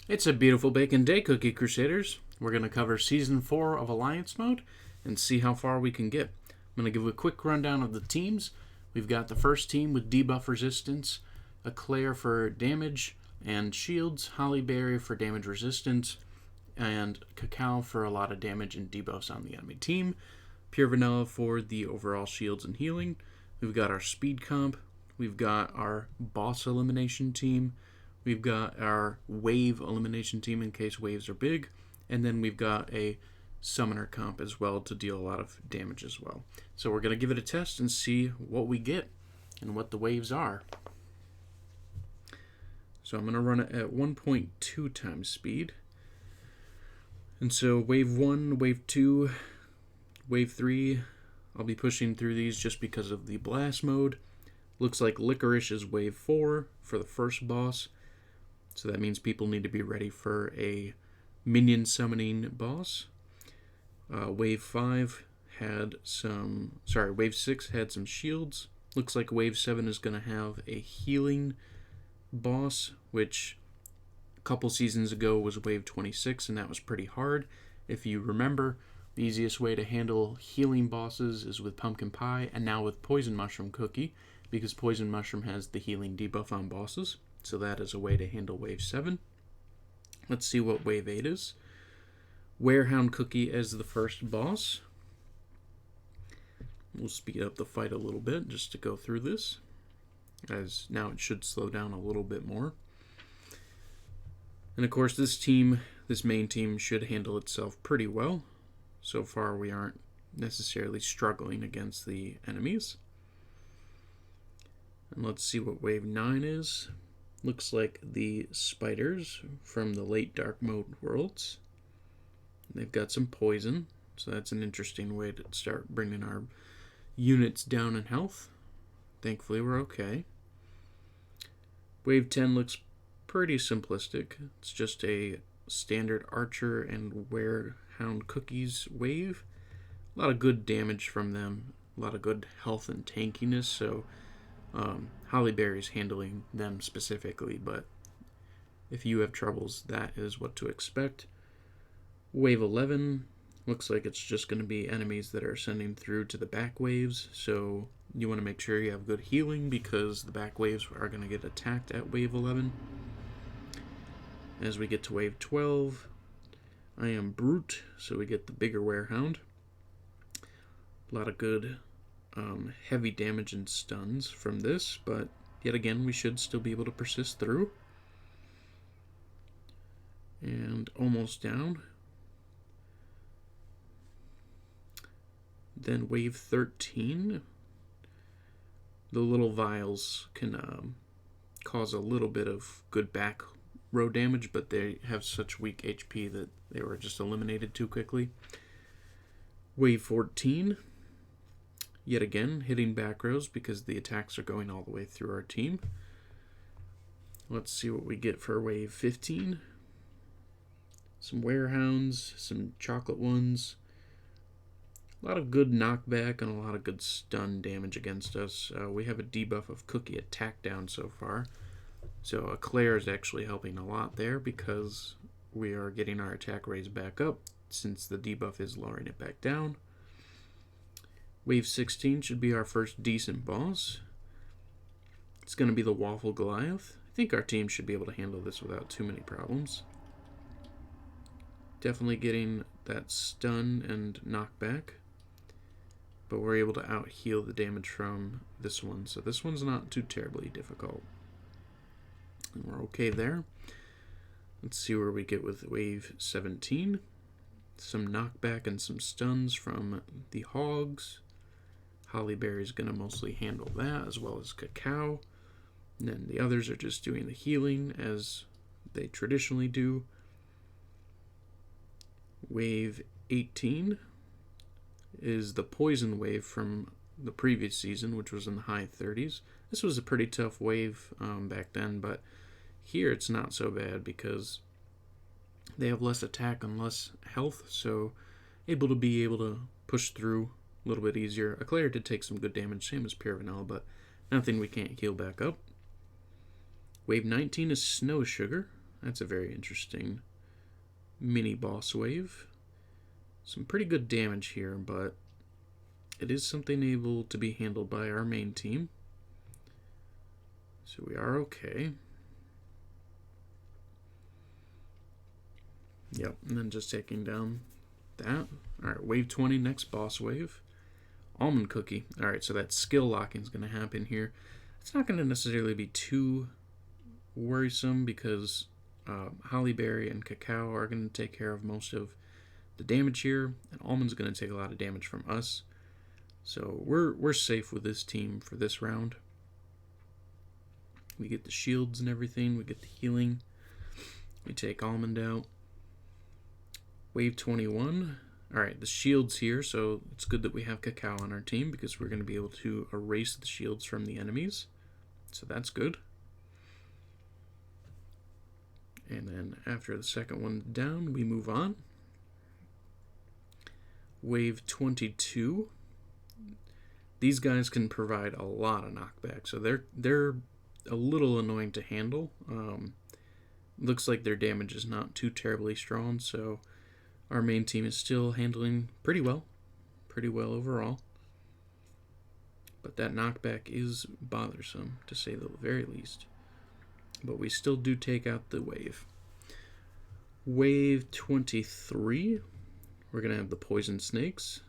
It's a beautiful bacon day, Cookie Crusaders. We're going to cover Season 4 of Alliance Mode and see how far we can get. I'm going to give a quick rundown of the teams. We've got the first team with debuff resistance, Eclair for damage and shields, Holly Berry for damage resistance, and Cacao for a lot of damage and debuffs on the enemy team. Pure Vanilla for the overall shields and healing. We've got our speed comp. We've got our boss elimination team. We've got our wave elimination team in case waves are big. And then we've got a summoner comp as well to deal a lot of damage as well. So we're going to give it a test and see what we get and what the waves are. So I'm going to run it at 1.2 times speed. And so wave 1, wave 2, wave 3, I'll be pushing through these just because of the blast mode. Looks like Licorice is wave 4 for the first boss. So that means people need to be ready for a minion summoning boss. Wave 5 had some, Wave 6 had some shields. Looks like Wave 7 is going to have a healing boss, which a couple seasons ago was Wave 26, and that was pretty hard. If you remember, the easiest way to handle healing bosses is with Pumpkin Pie, and now with Poison Mushroom Cookie, because Poison Mushroom has the healing debuff on bosses. So that is a way to handle Wave 7. Let's see what Wave 8 is. Werehound Cookie as the first boss. We'll speed up the fight a little bit just to go through this, as now it should slow down a little bit more. And of course this main team should handle itself pretty well. So far we aren't necessarily struggling against the enemies. And let's see what Wave 9 is. Looks like the spiders from the late Dark Mode worlds. They've got some poison, so that's an interesting way to start bringing our units down in health. Thankfully we're okay. Wave 10 looks pretty simplistic. It's just a standard archer and werehound cookies wave. A lot of good damage from them, a lot of good health and tankiness, so Holly Berry's handling them specifically, but if you have troubles, that is what to expect. Wave 11 looks like it's just going to be enemies that are sending through to the back waves, so you want to make sure you have good healing because the back waves are going to get attacked at Wave 11. As we get to Wave 12, I am Brute, so we get the bigger Werehound. A lot of good heavy damage and stuns from this, but yet again we should still be able to persist through. And almost down. Then Wave 13, the little vials can cause a little bit of good back row damage, but they have such weak HP that they were just eliminated too quickly. Wave 14, yet again hitting back rows because the attacks are going all the way through our team. Let's see what we get for Wave 15. Some Werehounds, some chocolate ones. A lot of good knockback and a lot of good stun damage against us. We have a debuff of Cookie attack down so far. So Eclair is actually helping a lot there because we are getting our attack raised back up since the debuff is lowering it back down. Wave 16 should be our first decent boss. It's going to be the Waffle Goliath. I think our team should be able to handle this without too many problems. Definitely getting that stun and knockback, but we're able to out-heal the damage from this one, so this one's not too terribly difficult. And we're okay there. Let's see where we get with Wave 17. Some knockback and some stuns from the Hogs. Holly Berry's going to mostly handle that, as well as Cacao. And then the others are just doing the healing, as they traditionally do. Wave 18 is the poison wave from the previous season, which was in the high 30s. This was a pretty tough wave back then, but here it's not so bad because they have less attack and less health, so able to push through a little bit easier. Eclair did take some good damage, same as Pure Vanilla, but nothing we can't heal back up. Wave 19 is Snow Sugar. That's a very interesting mini boss wave. Some pretty good damage here, but it is something able to be handled by our main team. So we are okay. Yep, and then just taking down that. Alright, wave 20, next boss wave. Almond Cookie. Alright, so that skill locking is going to happen here. It's not going to necessarily be too worrisome because Holly Berry and Cacao are going to take care of most of the damage here, and Almond's going to take a lot of damage from us. So we're safe with this team for this round. We get the shields and everything. We get the healing. We take Almond out. Wave 21. Alright, the shields here, so it's good that we have Cacao on our team because we're going to be able to erase the shields from the enemies. So that's good. And then after the second one down, we move on. Wave 22. These guys can provide a lot of knockback, so they're a little annoying to handle. Looks like their damage is not too terribly strong, so our main team is still handling pretty well overall. But that knockback is bothersome, to say the very least. But we still do take out the wave. Wave 23, we're going to have the poison snakes.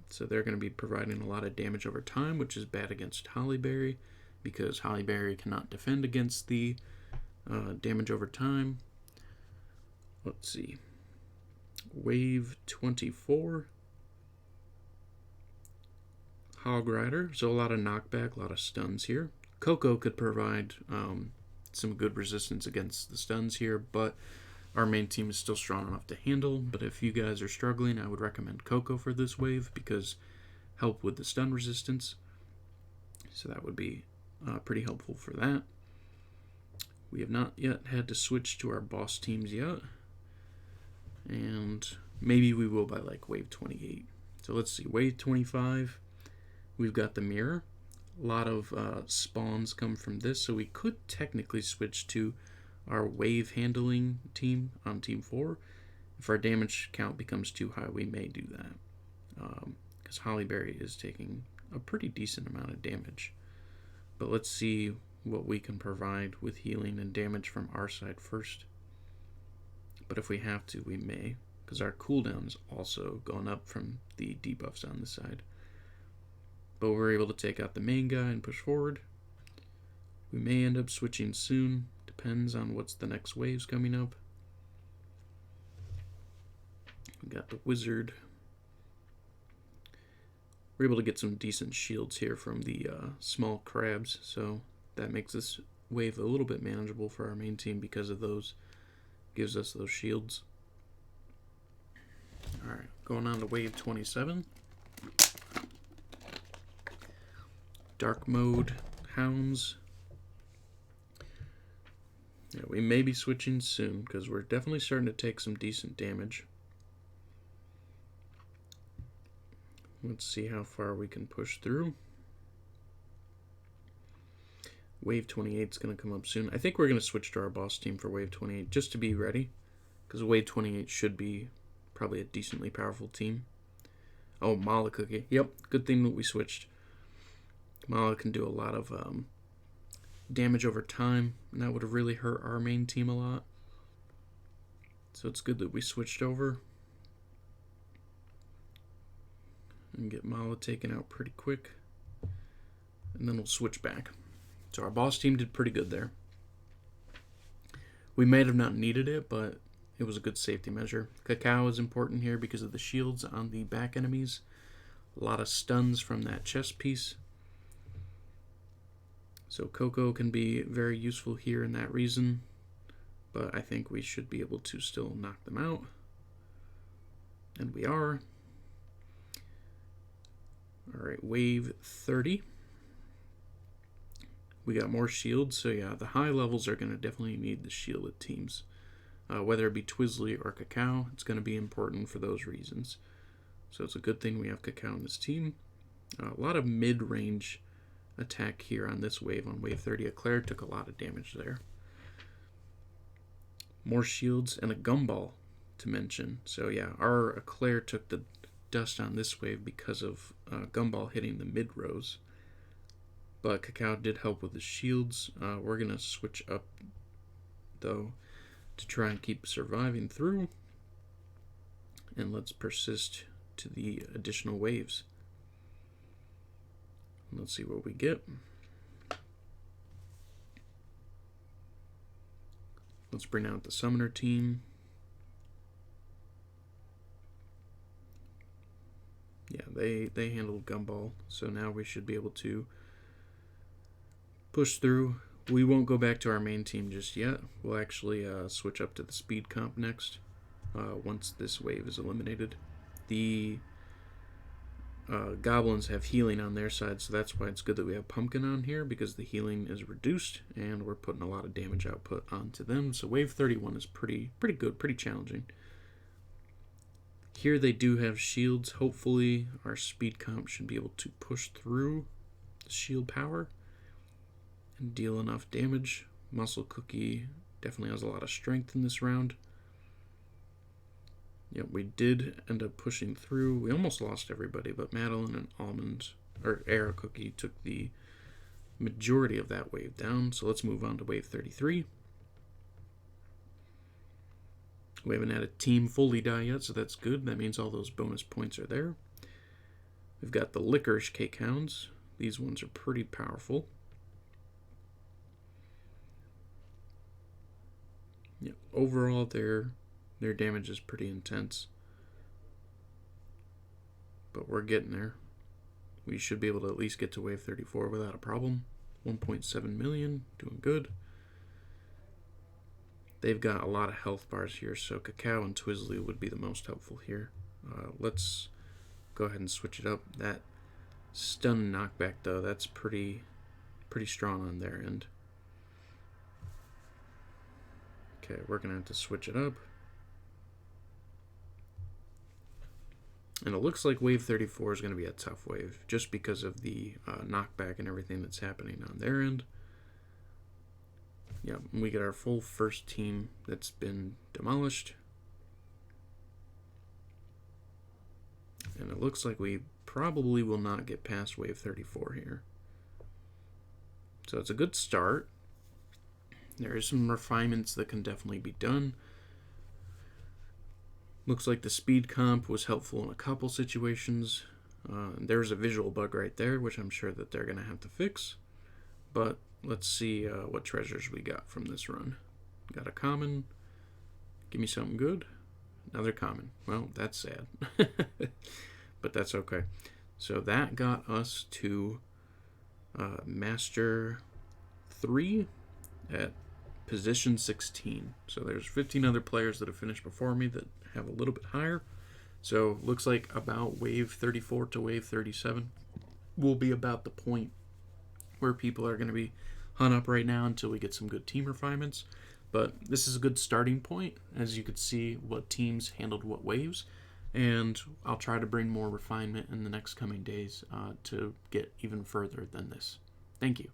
So they're going to be providing a lot of damage over time, which is bad against Holly Berry, because Holly Berry cannot defend against the damage over time. Let's see. Wave 24. Hog Rider. So a lot of knockback, a lot of stuns here. Coco could provide some good resistance against the stuns here, but our main team is still strong enough to handle. But if you guys are struggling, I would recommend Coco for this wave because help with the stun resistance. So that would be pretty helpful for that. We have not yet had to switch to our boss teams yet. And maybe we will by like wave 28. So let's see, wave 25, we've got the mirror. A lot of spawns come from this, so we could technically switch to our wave handling team on team 4. If our damage count becomes too high, we may do that. Because Holly Berry is taking a pretty decent amount of damage. But let's see what we can provide with healing and damage from our side first. But if we have to, we may, because our cooldown is also going up from the debuffs on this side. But we're able to take out the main guy and push forward. We may end up switching soon. Depends on what's the next waves coming up. We got the wizard. We're able to get some decent shields here from the small crabs, so that makes this wave a little bit manageable for our main team because of those. Gives us those shields. Alright, going on to wave 27. Dark mode hounds. Yeah, we may be switching soon because we're definitely starting to take some decent damage. Let's see how far we can push through. Wave 28 is going to come up soon. I think we're going to switch to our boss team for Wave 28 just to be ready. Because Wave 28 should be probably a decently powerful team. Oh, Mala Cookie. Yep, good thing that we switched. Mala can do a lot of damage over time. And that would have really hurt our main team a lot. So it's good that we switched over. And get Mala taken out pretty quick. And then we'll switch back. So our boss team did pretty good there. We may have not needed it, but it was a good safety measure. Cacao is important here because of the shields on the back enemies. A lot of stuns from that chest piece. So Coco can be very useful here in that reason. But I think we should be able to still knock them out. And we are. Alright, wave 30. We got more shields, so yeah, the high levels are going to definitely need the shielded teams. Whether it be Twizzly or Cacao, it's going to be important for those reasons. So it's a good thing we have Cacao in this team. A lot of mid-range attack here on this wave, on wave 30. Eclair took a lot of damage there. more shields, and a gumball to mention. So yeah, our Eclair took the dust on this wave because of gumball hitting the mid rows. But Cacao did help with the shields. We're going to switch up, though, to try and keep surviving through. And let's persist to the additional waves. Let's see what we get. Let's bring out the Summoner team. Yeah, they handled Gumball, so now we should be able to push through. We won't go back to our main team just yet. We'll actually switch up to the speed comp next once this wave is eliminated. The goblins have healing on their side, so that's why it's good that we have Pumpkin on here, because the healing is reduced and we're putting a lot of damage output onto them. So wave 31 is pretty good, pretty challenging. Here they do have shields. Hopefully our speed comp should be able to push through the shield power and deal enough damage. Muscle Cookie definitely has a lot of strength in this round. Yep, we did end up pushing through. We almost lost everybody, but Madeline and Almond, or Arrow Cookie, took the majority of that wave down. So let's move on to wave 33. We haven't had a team fully die yet, so that's good. That means all those bonus points are there. We've got the Licorice Cake Hounds. These ones are pretty powerful. Yeah, overall, their damage is pretty intense. But we're getting there. We should be able to at least get to wave 34 without a problem. 1.7 million, doing good. They've got a lot of health bars here, so Cacao and Twizzly would be the most helpful here. Let's go ahead and switch it up. That stun knockback, though, that's pretty strong on their end. Okay, we're going to have to switch it up. And it looks like wave 34 is going to be a tough wave, just because of the knockback and everything that's happening on their end. Yeah, we get our full first team that's been demolished. And it looks like we probably will not get past wave 34 here. So it's a good start. There is some refinements that can definitely be done. Looks like the speed comp was helpful in a couple situations. There's a visual bug right there, which I'm sure that they're going to have to fix. But let's see what treasures we got from this run. Got a common. Give me something good. Another common. Well, that's sad. But that's okay. So that got us to Master 3 at position 16. So there's 15 other players that have finished before me that have a little bit higher. So looks like about wave 34 to wave 37 will be about the point where people are going to be hung up right now until we get some good team refinements. But this is a good starting point, as you could see what teams handled what waves. And I'll try to bring more refinement in the next coming days to get even further than this. Thank you.